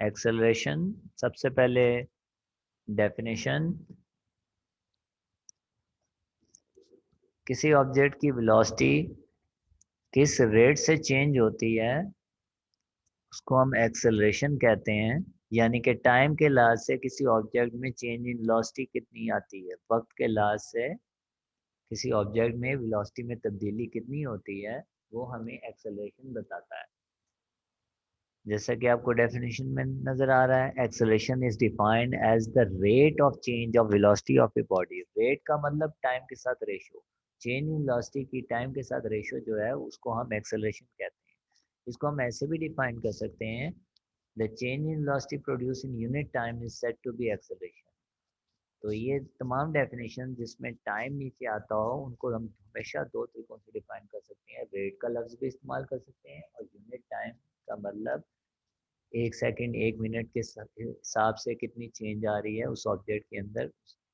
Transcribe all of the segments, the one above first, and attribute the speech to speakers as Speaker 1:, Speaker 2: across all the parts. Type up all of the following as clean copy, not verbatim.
Speaker 1: Acceleration, सबसे पहले definition, किसी ऑब्जेक्ट की वेलोसिटी किस रेट से चेंज होती है उसको हम एक्सेलरेशन कहते हैं। यानी कि टाइम के लिहाज से किसी ऑब्जेक्ट में चेंज इन वेलोसिटी कितनी आती है, वक्त के लिहाज से किसी ऑब्जेक्ट में वेलोसिटी में तब्दीली कितनी होती है, वो हमें एक्सेलरेशन बताता है। जैसा कि आपको डेफिनेशन में नजर आ रहा है, acceleration is defined as the rate of change of velocity of a body. Rate का मतलब टाइम के साथ रेशो, चेंज इन वेलोसिटी की टाइम के साथ रेशो जो है उसको हम एक्सेलरेशन कहते हैं। इसको हम ऐसे भी डिफाइन कर सकते हैं, the change in velocity produce in unit time is said to be acceleration. तो ये तमाम डेफिनेशन जिसमें टाइम नीचे आता हो उनको हम हमेशा दो तरीकों से डिफाइन कर सकते हैं। रेट का लफ्ज भी इस्तेमाल कर सकते हैं और यूनिट टाइम का मतलब एक सेकंड एक मिनट के हिसाब से कितनी चेंज आ रही है उस ऑब्जेक्ट के अंदर।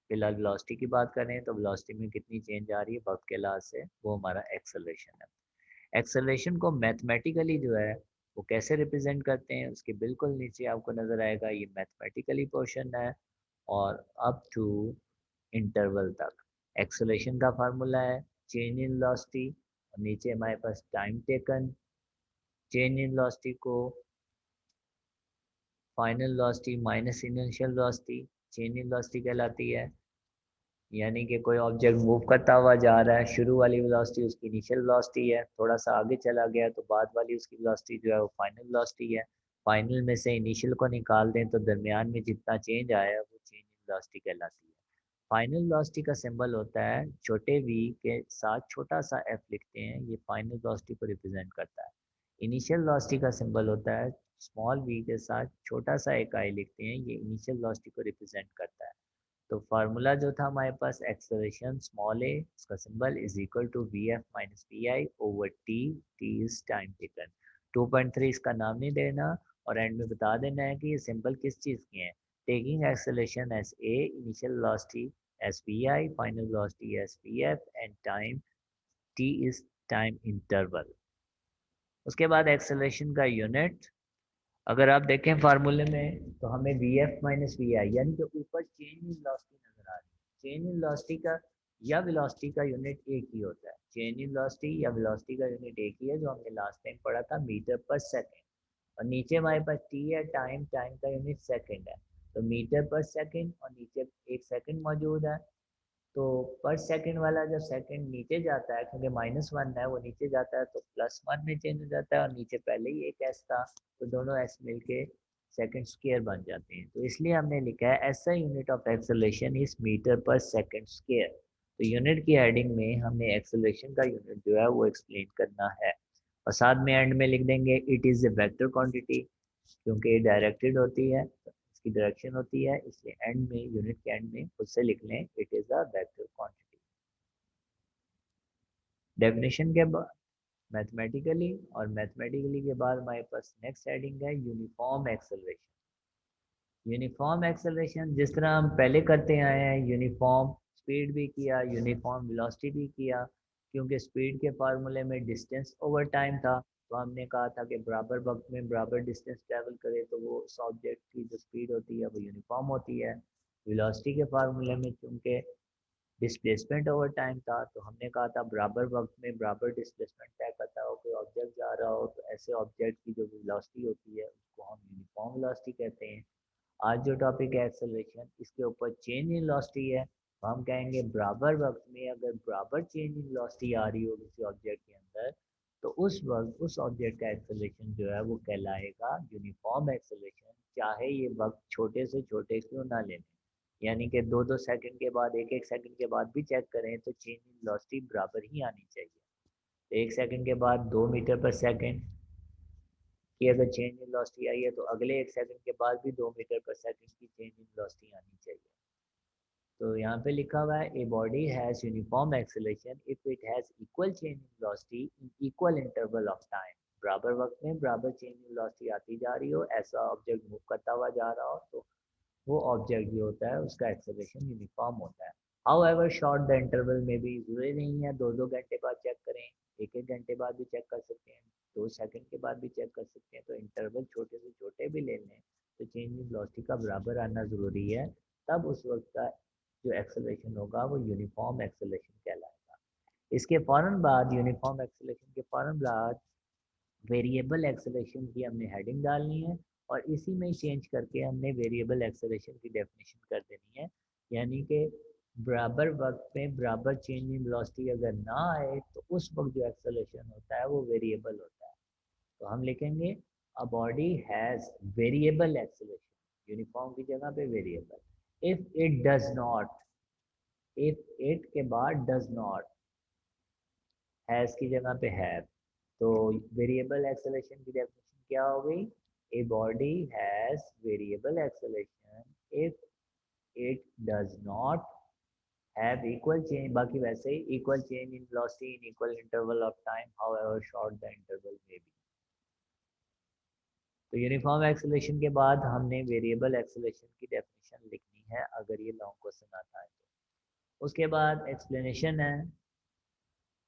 Speaker 1: फिलहाल वेलोसिटी की बात करें तो वेलोसिटी में कितनी चेंज आ रही है वक्त के लिहाज से, वो हमारा एक्सेलरेशन है। एक्सेलरेशन को मैथमेटिकली जो है वो कैसे रिप्रेजेंट करते हैं, उसके बिल्कुल नीचे आपको नजर आएगा ये मैथमेटिकली पोर्शन है। और अप टू इंटरवल तक एक्सेलरेशन का फार्मूला है चेंज इन वेलोसिटी, और नीचे हमारे पास time taken. Change in velocity को final velocity minus initial velocity change in velocity कहलाती है। यानी कि कोई ऑब्जेक्ट मूव करता हुआ जा रहा है, शुरू वाली वेलोसिटी उसकी इनिशियल वेलोसिटी है, थोड़ा सा आगे चला गया तो बाद वाली उसकी वेलोसिटी जो है वो फाइनल वेलोसिटी है। फाइनल में से इनिशियल को निकाल दें तो दरमियान में जितना चेंज आया वो चेंज इन वेलोसिटी कहलाती है। फाइनल वेलोसिटी का सिंबल होता है छोटे v के साथ छोटा सा f लिखते हैं, ये फाइनल वेलोसिटी को रिप्रेजेंट करता है। इनिशियल वेलोसिटी का सिंबल होता है स्मॉल v के साथ छोटा सा एक i लिखते हैं, ये इनिशियल वेलोसिटी को रिप्रेजेंट करता है। तो फार्मूला जो था हमारे पास एक्सेलरेशन स्मॉल ए, इसका symbol is equal to V F minus V I over T, T is time taken. 2.3 इसका नाम नहीं देना और एंड में बता देना है कि ये सिंबल किस चीज़ के हैं। Taking acceleration as a, initial velocity as V I, final velocity as V F and time T is time interval. उसके बाद एक्सेलरेशन का यूनिट अगर आप देखें फार्मूले में तो हमें वी एफ माइनस वी आई यानी कि ऊपर चेंज इन वेलोसिटी नजर आ रही है। चेंज इन वेलोसिटी का या वेलोसिटी का यूनिट एक ही होता है। चेंज इन वेलोसिटी या वेलोसिटी का यूनिट एक ही है, जो हमने लास्ट टाइम पढ़ा था मीटर पर सेकेंड। और नीचे हमारे पास टी है, टाइम, टाइम का यूनिट सेकेंड है। तो मीटर पर सेकेंड और नीचे एक सेकेंड मौजूद है। तो पर सेकंड वाला जब सेकंड नीचे जाता है, क्योंकि -1 है वो नीचे जाता है तो +1 में चेंज हो जाता है, और नीचे पहले ही एक एस था तो दोनों एस मिलके सेकंड स्क्वायर बन जाते हैं। तो इसलिए हमने लिखा है ऐसा unit of acceleration is metre per second square. तो यूनिट की हेडिंग में हमने एक्सेलरेशन का यूनिट जो है वो एक्सप्लेन करना है। और साथ में एंड में लिख देंगे it is a vector quantity, क्योंकि ये डायरेक्टेड होती है, इसकी डायरेक्शन होती है, इसलिए एंड में यूनिट के एंड में खुद से लिख लें it is a vector quantity. Definition के बाद मैथमेटिकली, और मैथमेटिकली के बाद हमारे पास नेक्स्ट हेडिंग है यूनिफॉर्म एक्सेलरेशन। यूनिफॉर्म एक्सेलरेशन जिस तरह हम पहले करते आए हैं, यूनिफॉर्म स्पीड भी किया, यूनिफॉर्म वेलोसिटी भी किया। क्योंकि स्पीड के फार्मूले में डिस्टेंस ओवर टाइम था, तो हमने कहा था कि बराबर वक्त में बराबर डिस्टेंस ट्रैवल करे तो वो उस ऑब्जेक्ट की जो स्पीड होती है वो यूनिफॉर्म होती है। वेलोसिटी के फार्मूले में चूंकि डिस्प्लेसमेंट ओवर टाइम था तो हमने कहा था बराबर वक्त में बराबर डिस्प्लेसमेंट तय करता हो, कोई ऑब्जेक्ट जा रहा हो तो ऐसे ऑब्जेक्ट की जो वेलोसिटी होती है उसको हम यूनिफॉर्म वेलोसिटी कहते हैं। आज जो टॉपिक है एक्सेलरेशन, इसके ऊपर चेंज इन वेलोसिटी है, तो हम कहेंगे बराबर वक्त में अगर बराबर चेंज इन वेलोसिटी आ रही हो किसी ऑब्जेक्ट के अंदर तो उस वक्त उस ऑब्जेक्ट का एक्सेलरेशन जो है वो कहलाएगा यूनिफॉर्म एक्सेलरेशन, चाहे ये वक्त छोटे से छोटे क्यों ना ले लें। यानी कि 2-2 सेकंड के बाद, 1-1 सेकंड के बाद भी चेक करें तो चेंज इन वेलोसिटी बराबर ही आनी चाहिए। तो 1 सेकंड के बाद 2 मीटर पर सेकंड की अगर चेंज इन वेलोसिटी आई है तो अगले 1 सेकंड के बाद भी 2 मीटर पर सेकंड की चेंज इन वेलोसिटी आनी चाहिए। तो यहाँ पे लिखा हुआ है a body has uniform acceleration if it has equal change in velocity in equal interval of time. बराबर वक्त में बराबर चेंज इन वेलोसिटी आती जा रही हो, ऐसा ऑब्जेक्ट मूव करता हुआ जा रहा हो, तो वो ऑब्जेक्ट जो होता है उसका एक्सेलरेशन यूनिफॉर्म होता है। How ever short the interval में भी जरूरी नहीं है 2-2 घंटे बाद चेक करें, 1-1 घंटे बाद भी चेक कर सकते हैं, 2 सेकंड के बाद भी चेक कर सकते हैं। तो इंटरवल छोटे से छोटे भी ले लें तो चेंज इन वेलोसिटी का बराबर आना ज़रूरी है, तब उस वक्त का जो एक्सेलरेशन होगा वो यूनिफॉर्म एक्सेलरेशन कहलाएगा। इसके फ़ौरन बाद, यूनिफॉर्म एक्सेलरेशन के फ़ौरन बाद वेरिएबल एक्सेलरेशन की हमने हेडिंग डालनी है और इसी में चेंज करके हमने वेरिएबल एक्सेलरेशन की डेफिनेशन कर देनी है। यानी कि बराबर वक्त में बराबर चेंज इन वेलोसिटी अगर ना आए तो उस वक्त जो एक्सेलरेशन होता है वो वेरिएबल होता है। तो हम लिखेंगे a body has variable acceleration, uniform की जगह पे variable. If it does not, if it के बाद डज नॉट, हैज़ की जगह पे हैव, तो वेरिएबल एक्सेलरेशन की डेफिनेशन क्या हो गई? A body has variable acceleration if it does not have equal change, बाकी वैसे ही equal change in velocity in equal interval of time however short the interval may be. तो uniform acceleration के बाद हमने वेरिएबल एक्सेलरेशन की definition लिखनी है अगर ये लॉन्ग क्वेश्चन आता है तो। उसके बाद एक्सप्लेनेशन है।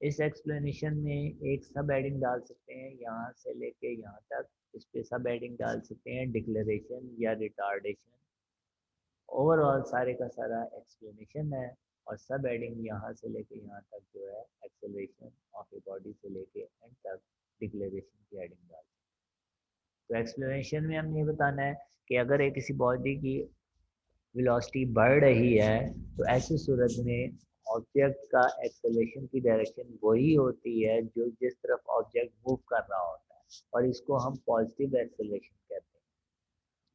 Speaker 1: इस एक्सप्लेनेशन में एक सब हेडिंग डाल सकते हैं यहाँ से लेके यहाँ तक, इस पे सब हेडिंग डाल सकते हैं डिक्लेरेशन या रिटार्डेशन। ओवरऑल सारे का सारा एक्सप्लेनेशन है और सब हेडिंग यहाँ से लेके यहाँ तक जो है एक्सेलरेशन ऑफ ए बॉडी से लेके एंड तक डिक्लेरेशन की हेडिंग डाल। तो एक्सप्लेनेशन में हमने ये बताना है कि अगर एक किसी बॉडी की वेलोसिटी बढ़ रही है तो ऐसी सूरत में ऑब्जेक्ट का एक्सेलरेशन की डायरेक्शन वही होती है जो जिस तरफ ऑब्जेक्ट मूव कर रहा होता है, और इसको हम पॉजिटिव एक्सेलरेशन कहते हैं।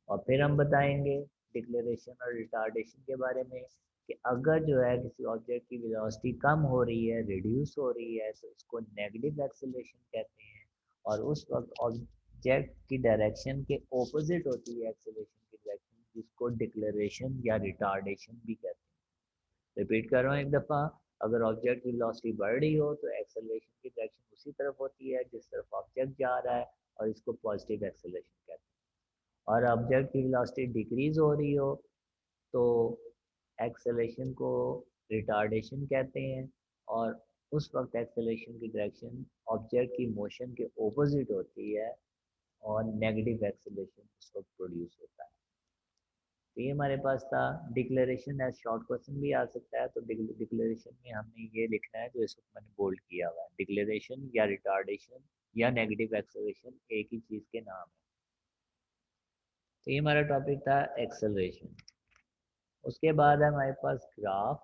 Speaker 1: और फिर हम बताएंगे डिक्लेरेशन और रिटार्डेशन के बारे में कि अगर जो है किसी ऑब्जेक्ट की वेलोसिटी कम हो रही है, रिड्यूस हो रही है, तो इसको नेगेटिव एक्सेलरेशन कहते हैं। और उस वक्त ऑब्जेक्ट की डायरेक्शन के ऑपोजिट होती है एक्सेलरेशन की डायरेक्शन, जिसको डिक्लेरेशन या रिटार्डेशन भी कहते हैं। रिपीट कर रहा हूँ एक दफ़ा, अगर ऑब्जेक्ट की वेलोसिटी बढ़ रही हो तो एक्सेलरेशन की डायरेक्शन उसी तरफ होती है जिस तरफ ऑब्जेक्ट जा रहा है, और इसको पॉजिटिव एक्सेलरेशन कहते हैं। और ऑब्जेक्ट की वेलोसिटी डिक्रीज हो रही हो तो एक्सेलरेशन को रिटार्डेशन कहते हैं, और उस वक्त एक्सेलरेशन की डायरेक्शन ऑब्जेक्ट की मोशन के ऑपोजिट होती है और नेगेटिव एक्सेलरेशन उस वक्त प्रोड्यूस होता है। तो ये हमारे पास था डिक्लेरेशन। एज शॉर्ट क्वेश्चन भी आ सकता है, तो डिक्लेरेशन में हमने ये लिखना है जो इस वक्त मैंने बोल्ड किया हुआ है, डिक्लेरेशन या रिटार्डेशन या नेगेटिव एक्सेलरेशन एक ही चीज़ के नाम है। तो ये हमारा टॉपिक था एक्सेलरेशन। उसके बाद है हमारे पास ग्राफ।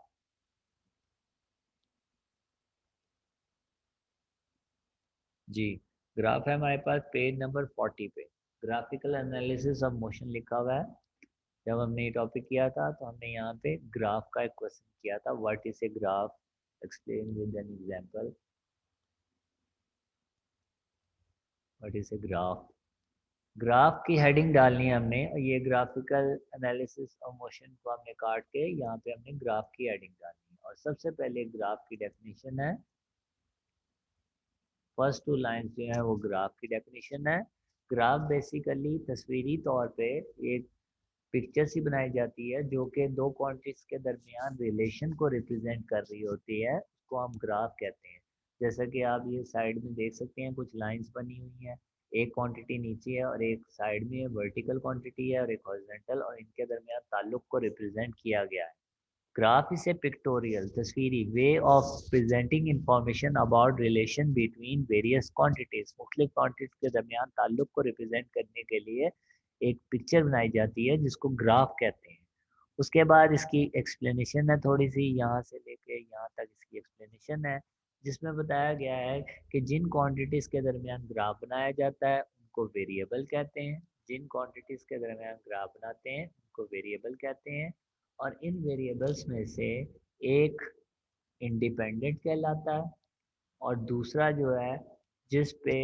Speaker 1: जी, ग्राफ है हमारे पास पेज नंबर 40 पे, ग्राफिकल एनालिसिस ऑफ मोशन लिखा हुआ है। जब हमने ये टॉपिक किया था तो हमने यहाँ पे ग्राफ का एक क्वेश्चन किया था, what is a graph, explain with an example, what is a graph. Graph की हेडिंग डालनी है हमने, और ये ग्राफिकल एनालिसिस ऑफ मोशन को हमने काट के यहाँ पे हमने ग्राफ की हेडिंग डालनी है। और सबसे पहले ग्राफ की डेफिनेशन है, फर्स्ट टू लाइंस जो है वो ग्राफ की डेफिनेशन है। ग्राफ बेसिकली तस्वीरी तौर पे एक पिक्चर सी बनाई जाती है जो कि दो क्वांटिटीज के दरमियान रिलेशन को रिप्रेजेंट कर रही होती है, उसको हम ग्राफ कहते हैं। जैसा कि आप ये साइड में देख सकते हैं कुछ लाइंस बनी हुई हैं, एक क्वांटिटी नीचे है और एक साइड में वर्टिकल क्वांटिटी है और एक हॉरिजॉन्टल, और इनके दरमियान ताल्लुक को रिप्रेजेंट किया गया है। ग्राफ इज ए पिक्टोरियल तस्वीरी way of presenting information about relation between various quantities, मुख्तलिफ क्वांटिटीज के दरमियान ताल्लुक को रिप्रेजेंट करने के लिए एक पिक्चर बनाई जाती है जिसको ग्राफ कहते हैं। उसके बाद इसकी एक्सप्लेनेशन है थोड़ी सी, यहाँ से लेके यहाँ तक इसकी एक्सप्लेनेशन है, जिसमें बताया गया है कि जिन क्वांटिटीज़ के दरमियान ग्राफ बनाया जाता है उनको वेरिएबल कहते हैं, जिन क्वांटिटीज़ के दरमियान ग्राफ बनाते हैं उनको वेरिएबल कहते हैं। और इन वेरिएबल्स में से एक इंडिपेंडेंट कहलाता है और दूसरा जो है जिस पे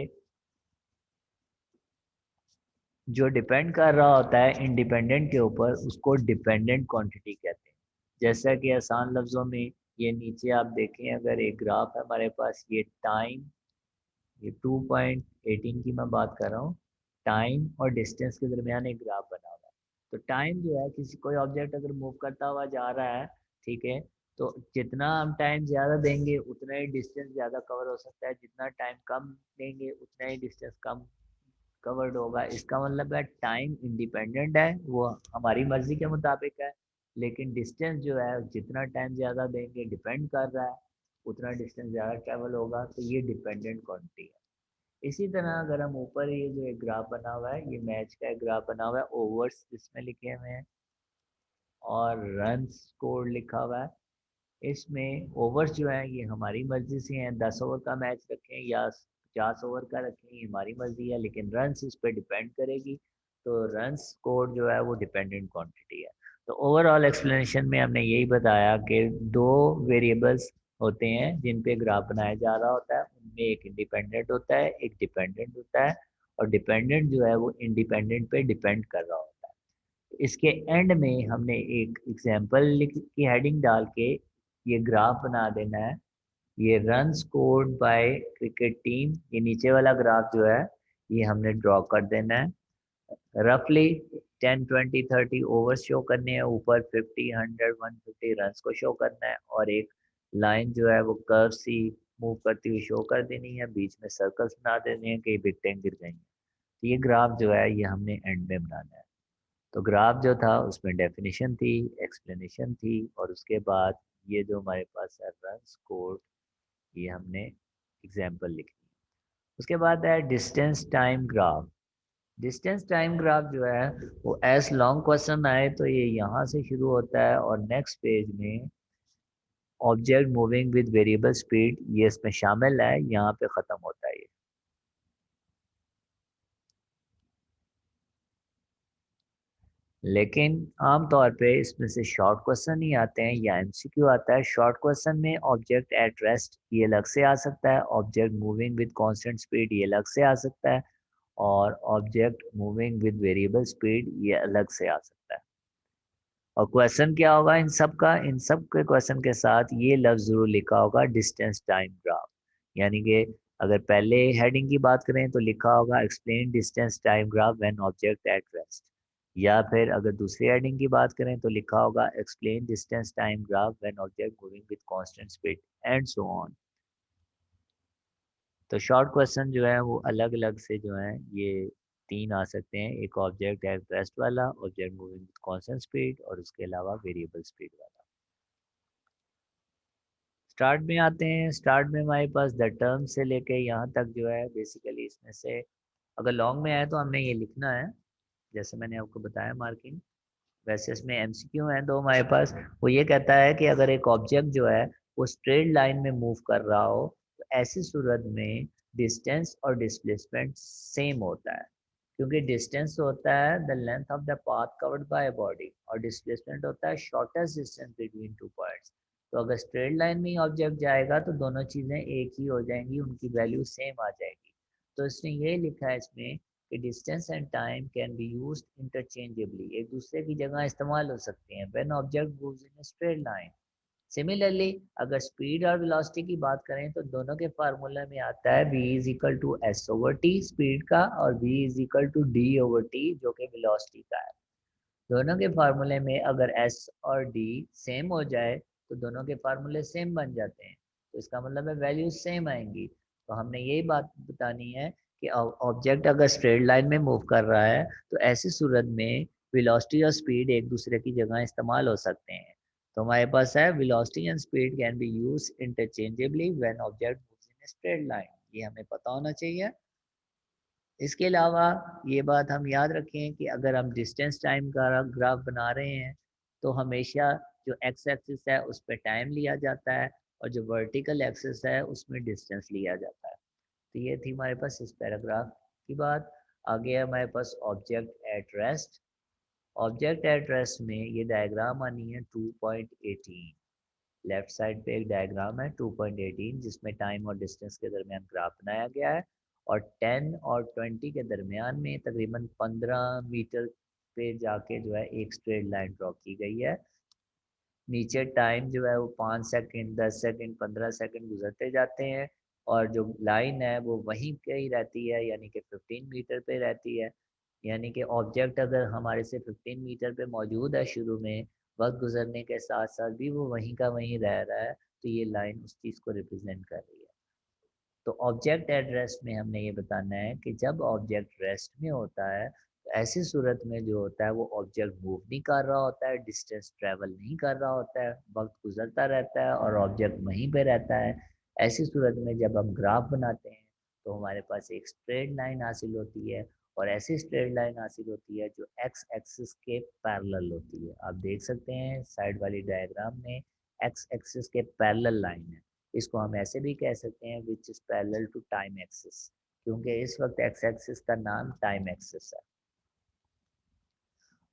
Speaker 1: जो डिपेंड कर रहा होता है इंडिपेंडेंट के ऊपर, उसको डिपेंडेंट क्वांटिटी कहते हैं। जैसा कि आसान लफ्ज़ों में ये नीचे आप देखें, अगर एक ग्राफ है हमारे पास, ये टाइम, ये 2.18 की मैं बात कर रहा हूँ, टाइम और डिस्टेंस के दरमियान एक ग्राफ बना हुआ है। तो टाइम जो है किसी कोई ऑब्जेक्ट अगर मूव करता हुआ जा रहा है, ठीक है, तो जितना हम टाइम ज़्यादा देंगे उतना ही डिस्टेंस ज़्यादा कवर हो सकता है, जितना टाइम कम देंगे उतना ही डिस्टेंस कम कवर्ड होगा। इसका मतलब है टाइम इंडिपेंडेंट है, वो हमारी मर्जी के मुताबिक है, लेकिन डिस्टेंस जो है जितना टाइम ज़्यादा देंगे डिपेंड कर रहा है, उतना डिस्टेंस ज़्यादा ट्रैवल होगा, तो ये डिपेंडेंट क्वांटिटी है। इसी तरह अगर हम ऊपर ये जो एक ग्राफ बना हुआ है, ये मैच का एक ग्राफ बना हुआ है, ओवर्स इसमें लिखे हुए हैं और रन स्कोर लिखा हुआ है। इसमें ओवर्स जो है ये हमारी मर्जी से हैं, 10 ओवर का मैच रखें या 50 ओवर का रखें, ये हमारी मर्जी है, लेकिन रन्स इस पर डिपेंड करेगी। तो रन स्कोर जो है वो डिपेंडेंट क्वांटिटी है। तो ओवरऑल एक्सप्लेनेशन में हमने यही बताया कि दो वेरिएबल्स होते हैं जिन पे ग्राफ बनाया जा रहा होता है, उनमें एक इंडिपेंडेंट होता है, एक डिपेंडेंट होता है, और डिपेंडेंट जो है वो इंडिपेंडेंट पे डिपेंड कर रहा होता है। इसके एंड में हमने एक एग्जाम्पल की हेडिंग डाल के ये ग्राफ बना देना है। ये run scored by cricket team, ये नीचे वाला ग्राफ जो है ये हमने ड्रॉ कर देना है। रफली 10 20 30 ओवर्स शो करने हैं, ऊपर 50 100 150 रन को शो करना है, और एक लाइन जो है वो कर्व सी मूव करती हुई शो कर देनी है, बीच में सर्कल्स बना देने हैं कि विकेटें गिर गई हैं। तो ये ग्राफ जो है ये हमने एंड में बनाना है। तो ग्राफ जो था उसमें डेफिनेशन थी, एक्सप्लेनेशन थी, और उसके बाद ये जो हमारे पास है रन स्कोर, ये हमने एग्जाम्पल लिखी। उसके बाद है distance time graph. Distance time graph जो है वो एज लॉन्ग क्वेश्चन आए तो ये यहाँ से शुरू होता है और नेक्स्ट पेज में object moving with variable speed ये इसमें शामिल है, यहाँ पे ख़त्म होता है ये। लेकिन आमतौर पे इसमें से शॉर्ट क्वेश्चन ही आते हैं या एमसीक्यू आता है। शॉर्ट क्वेश्चन में ऑब्जेक्ट एट रेस्ट ये अलग से आ सकता है, object moving with constant speed ये अलग से आ सकता है, और object moving with variable speed ये अलग से आ सकता है। और क्वेश्चन क्या होगा इन सब का, इन सब के क्वेश्चन के साथ ये लफ्ज़ जरूर लिखा होगा डिस्टेंस टाइम ग्राफ। यानी कि अगर पहले हेडिंग की बात करें तो लिखा होगा explain distance time graph when object at rest, या फिर अगर दूसरी हेडिंग की बात करें तो लिखा होगा explain distance time graph when object moving with constant speed and so on. तो शॉर्ट क्वेश्चन जो है वो अलग अलग से जो है ये तीन आ सकते हैं, एक ऑब्जेक्ट एट रेस्ट वाला, object moving with constant speed, और उसके अलावा वेरिएबल स्पीड वाला। स्टार्ट में आते हैं। स्टार्ट में हमारे पास द टर्म से लेके यहाँ तक जो है बेसिकली इसमें से अगर लॉन्ग में आए तो हमने ये लिखना है, जैसे मैंने आपको बताया मार्किंग। वैसे इसमें एमसीक्यू है दो हमारे पास। वो ये कहता है कि अगर एक ऑब्जेक्ट जो है वो स्ट्रेट लाइन में मूव कर रहा हो तो ऐसी सूरत में डिस्टेंस और डिस्प्लेसमेंट सेम होता है, क्योंकि डिस्टेंस होता है the length of the path covered by body, और डिस्प्लेसमेंट होता है shortest distance between two points. तो अगर स्ट्रेट लाइन में ही ऑब्जेक्ट जाएगा तो दोनों चीज़ें एक ही हो जाएंगी, उनकी वैल्यू सेम आ जाएगी। तो इसने ये लिखा है इसमें कि distance and time can be used interchangeably, एक दूसरे की जगह इस्तेमाल हो सकते हैं when object moves in straight line. Similarly अगर स्पीड और वेलोसिटी की बात करें तो दोनों के फार्मूले में आता है v is equal to S over T speed का, और v is equal to D over T जो कि वेलोसिटी का है। दोनों के फार्मूले में अगर s और d सेम हो जाए तो दोनों के फार्मूले सेम बन जाते हैं, तो इसका मतलब है वैल्यूज सेम आएंगी। तो हमने यही बात बतानी है कि ऑब्जेक्ट अगर स्ट्रेट लाइन में मूव कर रहा है तो ऐसी सूरत में वेलोसिटी और स्पीड एक दूसरे की जगह इस्तेमाल हो सकते हैं। तो हमारे पास है velocity and speed can be use interchangeably when object moves in straight line, ये हमें पता होना चाहिए। इसके अलावा ये बात हम याद रखें कि अगर हम डिस्टेंस टाइम का ग्राफ बना रहे हैं तो हमेशा जो एक्स एक्सिस है उस पर टाइम लिया जाता है, और जो वर्टिकल एक्सिस है उसमें डिस्टेंस लिया जाता है। तो ये थी हमारे पास इस पैराग्राफ की बात। आगे है हमारे पास object at rest. Object at rest में ये डायग्राम आनी है 2.18। लेफ्ट साइड पे एक डायग्राम है 2.18 जिसमें टाइम और डिस्टेंस के दरमियान ग्राफ बनाया गया है, और 10 और 20 के दरमियान में तकरीबन 15 मीटर पे जाके जो है एक स्ट्रेट लाइन ड्रॉ की गई है। नीचे टाइम जो है वो 5 सेकंड 10 सेकंड 15 सेकंड गुजरते जाते हैं, और जो लाइन है वो वहीं पे ही रहती है, यानी कि 15 मीटर पे रहती है। यानी कि ऑब्जेक्ट अगर हमारे से 15 मीटर पे मौजूद है शुरू में, वक्त गुजरने के साथ साथ भी वो वहीं का वहीं रह रहा है, तो ये लाइन उस चीज़ को रिप्रेजेंट कर रही है। तो ऑब्जेक्ट एट रेस्ट में हमने ये बताना है कि जब ऑब्जेक्ट रेस्ट में होता है तो ऐसी सूरत में जो होता है वो ऑब्जेक्ट मूव नहीं कर रहा होता है, डिस्टेंस ट्रेवल नहीं कर रहा होता है, वक्त गुजरता रहता है और ऑब्जेक्ट वहीं पे रहता है। ऐसी सूरत में जब हम ग्राफ बनाते हैं तो हमारे पास एक स्ट्रेट लाइन हासिल होती है, और ऐसी स्ट्रेट लाइन हासिल होती है जो एक्स एक्सिस के पैरेलल होती है। आप देख सकते हैं साइड वाली डायग्राम में एक्स एक्सिस के पैरेलल लाइन है। इसको हम ऐसे भी कह सकते हैं which is parallel to time axis, क्योंकि इस वक्त एक्स एक्सिस का नाम टाइम एक्सिस है।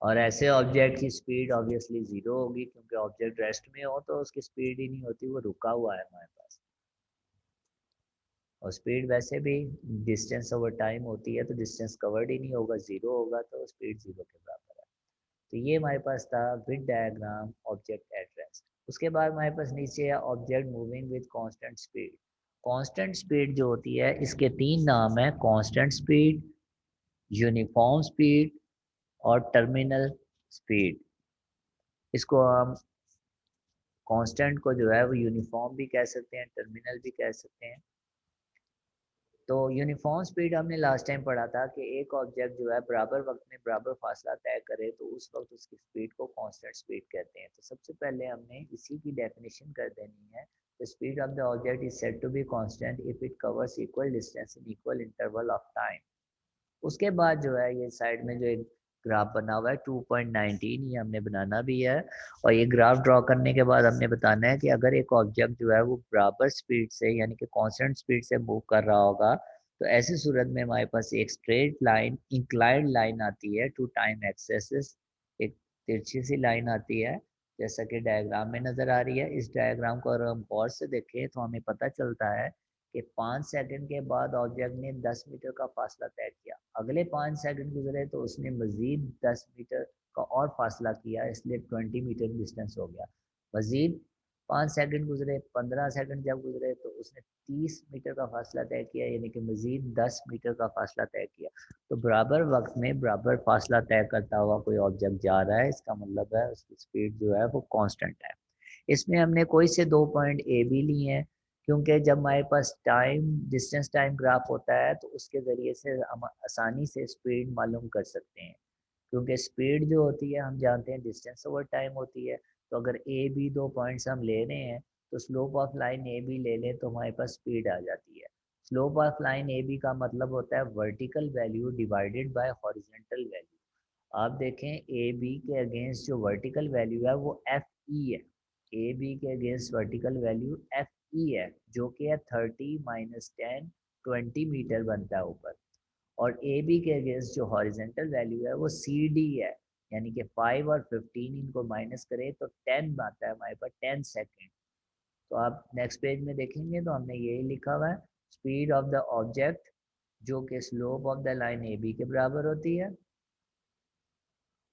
Speaker 1: और ऐसे ऑब्जेक्ट की स्पीड ऑब्वियसली जीरो होगी, क्योंकि ऑब्जेक्ट रेस्ट में हो तो उसकी स्पीड ही नहीं होती, वो रुका हुआ है हमारे पास। और स्पीड वैसे भी डिस्टेंस ओवर टाइम होती है, तो डिस्टेंस कवर्ड ही नहीं होगा, जीरो होगा, तो स्पीड जीरो के बराबर है। तो ये हमारे पास था with diagram object at rest. उसके बाद हमारे पास नीचे है object moving with constant speed. Constant speed जो होती है इसके तीन नाम है, कांस्टेंट स्पीड, यूनिफॉर्म स्पीड और टर्मिनल स्पीड। इसको हम कांस्टेंट को जो है वो यूनिफॉर्म भी कह सकते हैं, टर्मिनल भी कह सकते हैं। तो यूनिफॉर्म स्पीड हमने लास्ट टाइम पढ़ा था कि एक ऑब्जेक्ट जो है बराबर वक्त में बराबर फासला तय करे तो उस वक्त उसकी स्पीड को कांस्टेंट स्पीड कहते हैं। तो सबसे पहले हमने इसी की डेफिनेशन कर देनी है। The speed of the object is said to be constant if it covers equal distance in equal interval of time. उसके बाद जो है ये साइड में जो एक ग्राफ बना हुआ है 2.19, ये हमने बनाना भी है। और ये ग्राफ ड्रॉ करने के बाद हमने बताना है कि अगर एक ऑब्जेक्ट जो है वो बराबर स्पीड से यानी कि कांस्टेंट स्पीड से मूव कर रहा होगा तो ऐसी सूरत में हमारे पास एक स्ट्रेट लाइन इंक्लाइंड लाइन आती है टू टाइम एक्सेस। एक तिरछी सी लाइन आती है जैसा कि डायग्राम में नज़र आ रही है। इस डायग्राम को अगर हम गौर से देखें तो हमें पता चलता है कि 5 सेकंड के बाद ऑब्जेक्ट ने 10 मीटर का फासला तय किया। अगले 5 सेकंड गुजरे तो उसने मजीद 10 मीटर का और फासला किया, इसलिए 20 मीटर डिस्टेंस हो गया। मजीद 5 सेकंड गुजरे, 15 सेकंड जब गुजरे तो उसने 30 मीटर का फासला तय किया, यानी कि मजीद 10 मीटर का फासला तय किया। तो बराबर वक्त में बराबर फासला तय करता हुआ कोई ऑब्जेक्ट जा रहा है, इसका मतलब है उसकी स्पीड जो है वो कांस्टेंट है। इसमें हमने कोई से 2 पॉइंट ए भी लिए हैं, क्योंकि जब हमारे पास टाइम डिस्टेंस टाइम ग्राफ होता है तो उसके ज़रिए से हम आसानी से स्पीड मालूम कर सकते हैं। क्योंकि स्पीड जो होती है हम जानते हैं डिस्टेंस ओवर टाइम होती है। तो अगर ए बी 2 पॉइंट्स हम ले रहे हैं तो slope of line A B ले लें तो हमारे पास स्पीड आ जाती है। Slope of line A B का मतलब होता है vertical value divided by horizontal value. आप देखें ए बी के अगेंस्ट जो वर्टिकल वैल्यू है वो एफ ई है। ए बी के against vertical value F E है, जो कि है 30 - 10 20 मीटर बनता है ऊपर। और ए बी के अगेंस्ट जो हॉरिजेंटल वैल्यू है वो सी डी है, यानी कि 5 और 15 इनको माइनस करें तो 10 आता है हमारे पास 10 सेकेंड। तो आप नेक्स्ट पेज में देखेंगे तो हमने यही लिखा हुआ है स्पीड ऑफ द ऑब्जेक्ट जो कि slope of the line A B के बराबर होती है।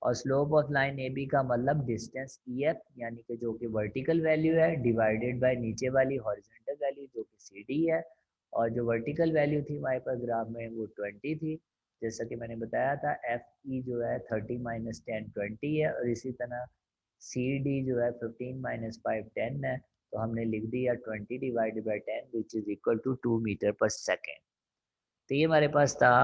Speaker 1: और slope of line A B का मतलब डिस्टेंस ई एफ, यानी कि जो कि वर्टिकल वैल्यू है डिवाइडेड बाय नीचे वाली हॉरिजॉन्टल वैल्यू जो कि सी डी है। और जो वर्टिकल वैल्यू थी हमारे पास ग्राफ में वो 20 थी, जैसा कि मैंने बताया था। एफ ई जो है 30 - 10 20 है, और इसी तरह सी डी जो है 15 - 5 10 है। तो हमने लिख दिया 20 divided by 10 which is equal to 2 metre per second. तो ये हमारे पास था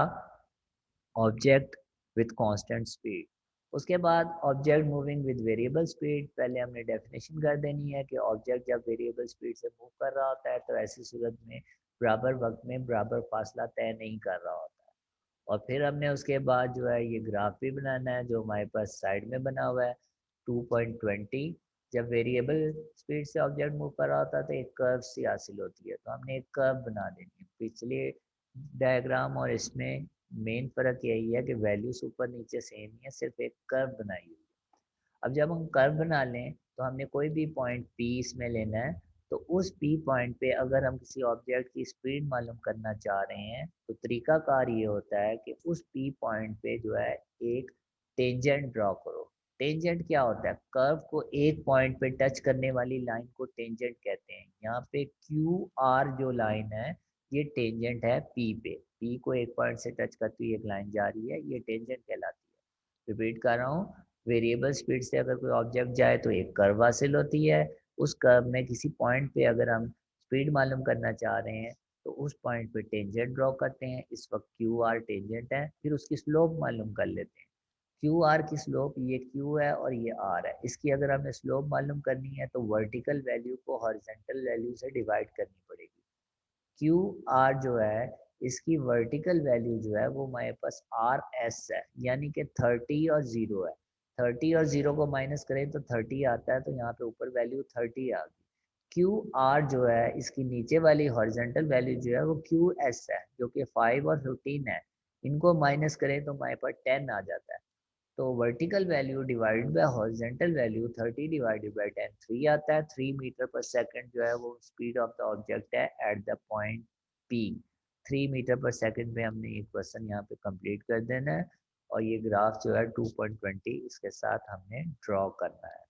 Speaker 1: ऑब्जेक्ट विथ कांस्टेंट स्पीड। उसके बाद object moving with variable speed. पहले हमने डेफिनेशन कर देनी है कि ऑब्जेक्ट जब वेरिएबल स्पीड से मूव कर रहा होता है तो ऐसी सूरत में बराबर वक्त में बराबर फासला तय नहीं कर रहा होता है। और फिर हमने उसके बाद जो है ये ग्राफ भी बनाना है जो हमारे पास साइड में बना हुआ है 2.20। जब वेरिएबल स्पीड से ऑब्जेक्ट मूव कर रहा होता है तो एक कर्व सी हासिल होती है, तो हमने एक कर्व बना देनी है। पिछले डायग्राम और इसमें मेन फ़र्क यही है कि वैल्यूज ऊपर नीचे सेम ही है, सिर्फ एक कर्व बनाई हुई है। अब जब हम कर्व बना लें तो हमने कोई भी पॉइंट पी इसमें लेना है। तो उस पी पॉइंट पे अगर हम किसी ऑब्जेक्ट की स्पीड मालूम करना चाह रहे हैं तो तरीकाकार ये होता है कि उस पी पॉइंट पे जो है एक टेंजेंट ड्रॉ करो। टेंजेंट क्या होता है? कर्व को एक पॉइंट पे टच करने वाली लाइन को टेंजेंट कहते हैं। यहाँ पे क्यू आर जो लाइन है ये टेंजेंट है पी पे। पी को एक पॉइंट से टच करती हुई एक लाइन जा रही है, ये टेंजेंट कहलाती है। रिपीट कर रहा हूँ, वेरिएबल स्पीड से अगर कोई ऑब्जेक्ट जाए तो एक कर्व हासिल होती है। उस कर्व में किसी पॉइंट पे अगर हम स्पीड मालूम करना चाह रहे हैं तो उस पॉइंट पे टेंजेंट ड्रॉ करते हैं। इस वक्त क्यू आर टेंजेंट है, फिर उसकी स्लोप मालूम कर लेते हैं। क्यू आर की स्लोप ये क्यू है और ये आर है। इसकी अगर हमें स्लोप मालूम करनी है तो वर्टिकल वैल्यू को हॉरिजॉन्टल वैल्यू से डिवाइड करनी पड़ेगी। क्यू आर जो है इसकी वर्टिकल वैल्यू जो है वो हमारे पास आर एस है, यानी कि 30 और 0 है। 30 और 0 को माइनस करें तो 30 आता है, तो यहाँ पे ऊपर वैल्यू 30 आ गई। क्यू आर जो है इसकी नीचे वाली हॉरिजॉन्टल वैल्यू जो है वो क्यू एस है, जो कि 5 और 15 है। इनको माइनस करें तो हमारे पास 10 आ जाता है। तो vertical value divide by horizontal value 30 divided by 10 3 आता है। 3 मीटर पर सेकंड जो है वो स्पीड ऑफ द ऑब्जेक्ट है at the point P. 3 metre per second में हमने ये क्वेश्चन यहाँ पे कंप्लीट कर देना है, और ये ग्राफ जो है 2.20 इसके साथ हमने ड्रॉ करना है।